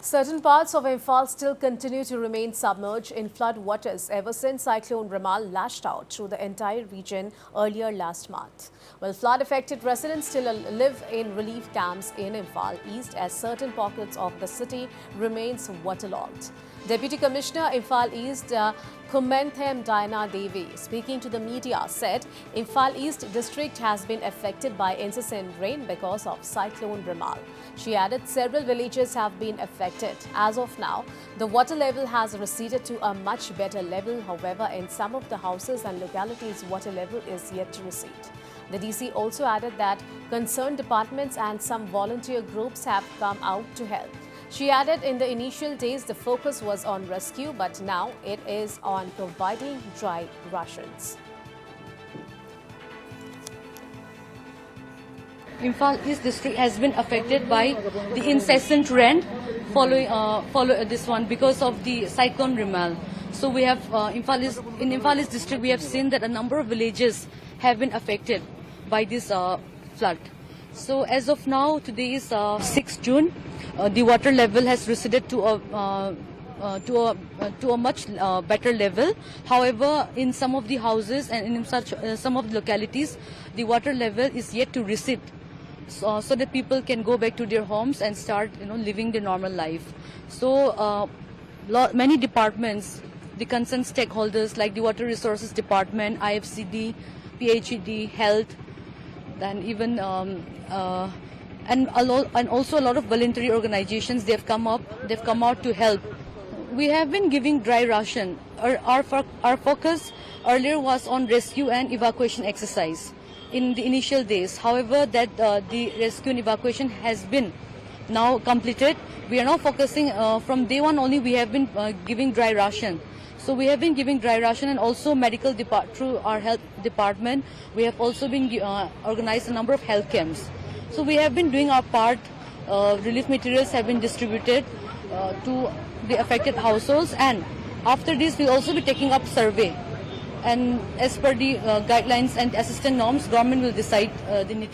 Certain parts of Imphal still continue to remain submerged in flood waters ever since Cyclone Ramal lashed out through the entire region earlier last month. Well, flood-affected residents still live in relief camps in Imphal East as certain pockets of the city remains waterlogged. Deputy Commissioner Imphal East Kumenthem Diana Devi, speaking to the media, said Imphal East district has been affected by incessant rain because of Cyclone Ramal. She added several villages have been affected. As of now, the water level has receded to a much better level. However, in some of the houses and localities, water level is yet to recede. The DC also added that concerned departments and some volunteer groups have come out to help. She added in the initial days the focus was on rescue, but now it is on providing dry rations. Imphal East district has been affected by the incessant rain following this one because of the cyclone Ramal. So we have in Imphal East district we have seen that a number of villages have been affected by this flood. So as of now, today is 6 June. The water level has receded to a much better level. However, in some of the houses and in some of the localities, the water level is yet to recede, so that people can go back to their homes and start, living their normal life. So many departments, the concerned stakeholders like the Water Resources Department, IFCD, PHED, Health, and even and also a lot of voluntary organizations, they've come out to help. We have been giving dry ration. Our focus earlier was on rescue and evacuation exercise in the initial days. However, that the rescue and evacuation has been now completed. We are now focusing from day one only. We have been giving dry ration. So we have been giving dry ration and also medical through our health department. We have also been organized a number of health camps. So we have been doing our part. Relief materials have been distributed to the affected households, and after this we'll also be taking up survey. And as per the guidelines and assistance norms, government will decide the need.